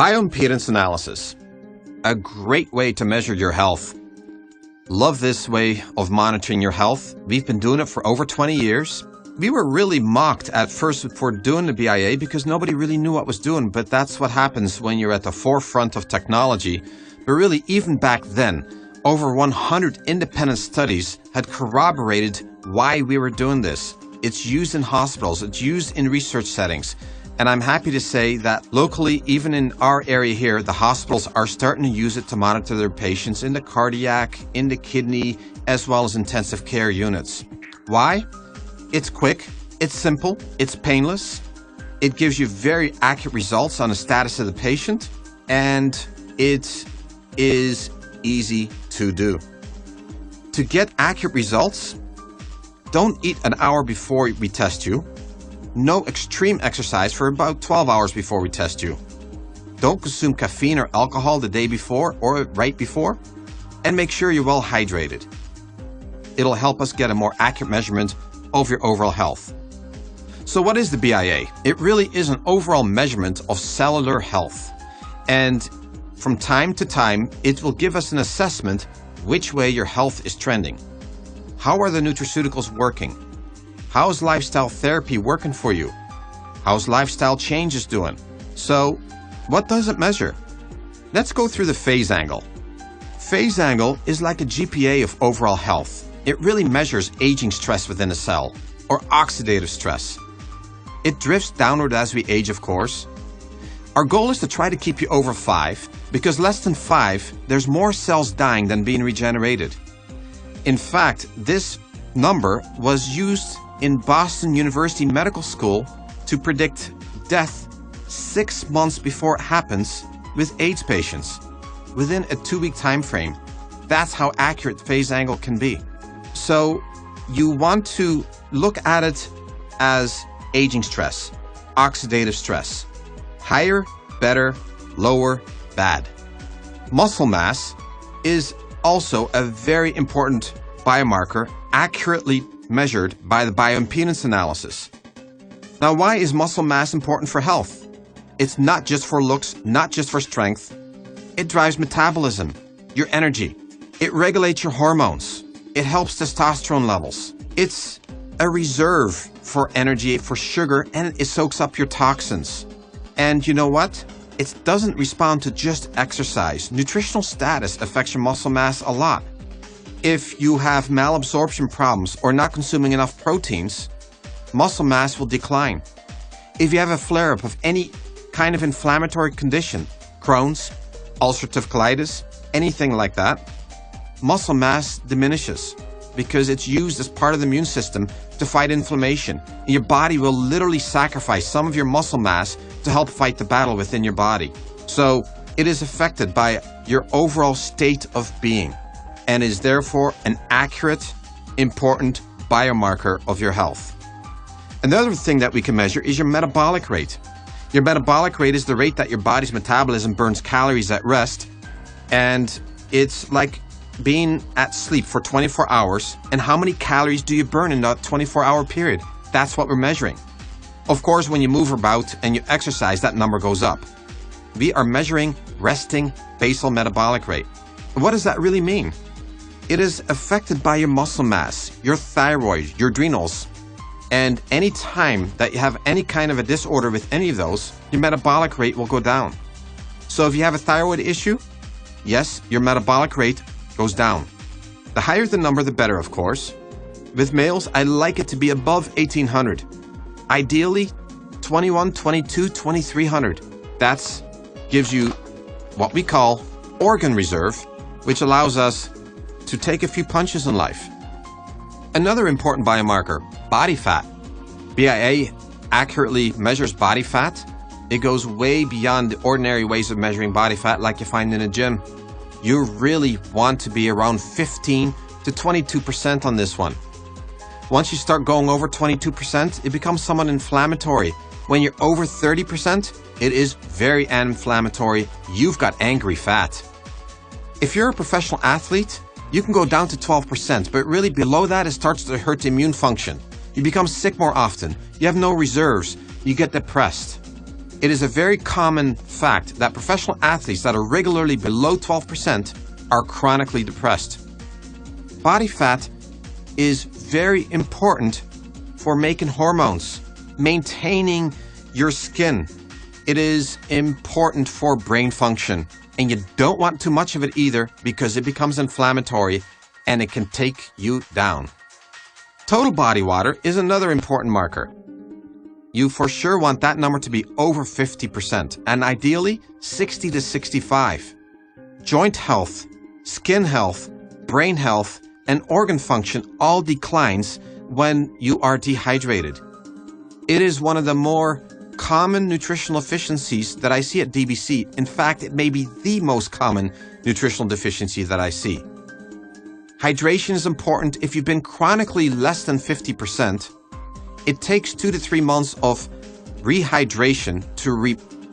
Bioimpedance analysis. A great way to measure your health. Love this way of monitoring your health. We've been doing it for over 20 years. We were really mocked at first for doing the BIA because nobody really knew what was doing, but that's what happens when you're at the forefront of technology. But really, even back then, over 100 independent studies had corroborated why we were doing this. It's used in hospitals, it's used in research settings. And I'm happy to say that locally, even in our area here, the hospitals are starting to use it to monitor their patients in the cardiac, in the kidney, as well as intensive care units. Why? It's quick, it's simple, it's painless, it gives you very accurate results on the status of the patient, and it is easy to do. To get accurate results, don't eat an hour before we test you. No extreme exercise for about 12 hours before we test you. Don't consume caffeine or alcohol the day before or right before. And make sure you're well hydrated. It'll help us get a more accurate measurement of your overall health. So what is the BIA? It really is an overall measurement of cellular health. And from time to time, it will give us an assessment which way your health is trending. How are the nutraceuticals working? How's lifestyle therapy working for you? How's lifestyle changes doing? So, what does it measure? Let's go through the phase angle. Phase angle is like a GPA of overall health. It really measures aging stress within a cell, or oxidative stress. It drifts downward as we age, of course. Our goal is to try to keep you over 5, because less than 5, there's more cells dying than being regenerated. In fact, this number was used in Boston University Medical School to predict death 6 months before it happens with AIDS patients, within a 2-week time frame. That's how accurate phase angle can be. So you want to look at it as aging stress, oxidative stress. Higher, better, lower, bad. Muscle mass is also a very important biomarker, accurately measured by the bioimpedance analysis. Now, why is muscle mass important for health? It's not just for looks, not just for strength. It drives metabolism, your energy. It regulates your hormones. It helps testosterone levels. It's a reserve for energy, for sugar, and it soaks up your toxins. And you know what? It doesn't respond to just exercise. Nutritional status affects your muscle mass a lot. If you have malabsorption problems or not consuming enough proteins, muscle mass will decline. If you have a flare-up of any kind of inflammatory condition, Crohn's, ulcerative colitis, anything like that, muscle mass diminishes because it's used as part of the immune system to fight inflammation. And your body will literally sacrifice some of your muscle mass to help fight the battle within your body. So it is affected by your overall state of being, and is therefore an accurate, important biomarker of your health. Another thing that we can measure is your metabolic rate. Your metabolic rate is the rate that your body's metabolism burns calories at rest, and it's like being at sleep for 24 hours, and how many calories do you burn in that 24-hour period? That's what we're measuring. Of course, when you move about and you exercise, that number goes up. We are measuring resting basal metabolic rate. What does that really mean? It is affected by your muscle mass, your thyroid, your adrenals, and any time that you have any kind of a disorder with any of those, your metabolic rate will go down. So if you have a thyroid issue, yes, your metabolic rate goes down. The higher the number, the better, of course. With males, I like it to be above 1800. Ideally, 21, 22, 2300. That gives you what we call organ reserve, which allows us to take a few punches in life. Another important biomarker, body fat. BIA accurately measures body fat. It goes way beyond the ordinary ways of measuring body fat like you find in a gym. You really want to be around 15 to 22% on this one. Once you start going over 22%, it becomes somewhat inflammatory. When you're over 30%, it is very inflammatory. You've got angry fat. If you're a professional athlete, you can go down to 12%, but really below that, it starts to hurt the immune function. You become sick more often. You have no reserves. You get depressed. It is a very common fact that professional athletes that are regularly below 12% are chronically depressed. Body fat is very important for making hormones, maintaining your skin. It is important for brain function, and you don't want too much of it either because it becomes inflammatory and it can take you down. Total body water is another important marker. You for sure want that number to be over 50% and ideally 60 to 65. Joint health, skin health, brain health, and organ function all declines when you are dehydrated. It is one of the more common nutritional deficiencies that I see at DBC. In fact, it may be the most common nutritional deficiency that I see. Hydration is important. If you've been chronically less than 50%, it takes 2 to 3 months of rehydration to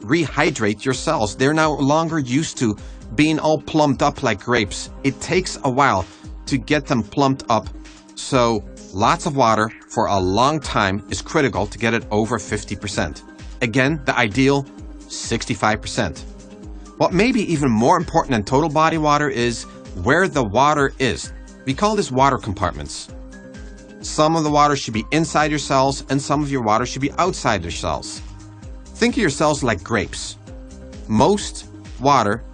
rehydrate your cells. They're no longer used to being all plumped up like grapes. It takes a while to get them plumped up. So lots of water for a long time is critical to get it over 50%. Again, the ideal 65%. What may be even more important than total body water is where the water is. We call this water compartments. Some of the water should be inside your cells and some of your water should be outside your cells. Think of your cells like grapes. Most water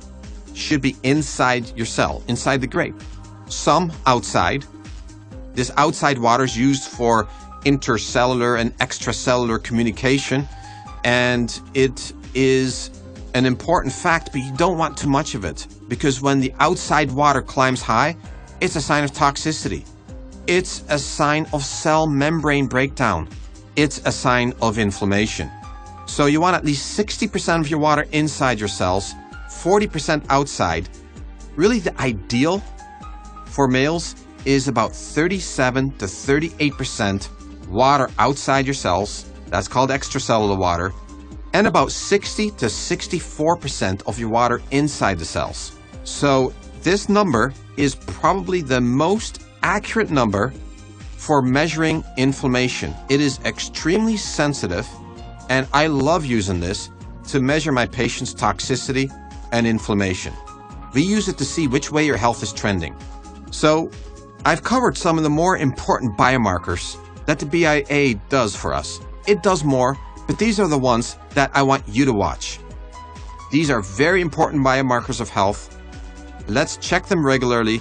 should be inside your cell, inside the grape. Some outside. This outside water is used for intercellular and extracellular communication, and it is an important fact, but you don't want too much of it because when the outside water climbs high, it's a sign of toxicity. It's a sign of cell membrane breakdown. It's a sign of inflammation. So you want at least 60% of your water inside your cells, 40% outside. Really the ideal for males is about 37 to 38% water outside your cells. That's called extracellular water. And about 60 to 64% of your water inside the cells. So this number is probably the most accurate number for measuring inflammation. It is extremely sensitive, and I love using this to measure my patients' toxicity and inflammation. We use it to see which way your health is trending. So I've covered some of the more important biomarkers that the BIA does for us. It does more, but these are the ones that I want you to watch. These are very important biomarkers of health. Let's check them regularly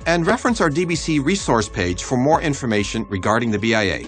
and reference our DBC resource page for more information regarding the BIA.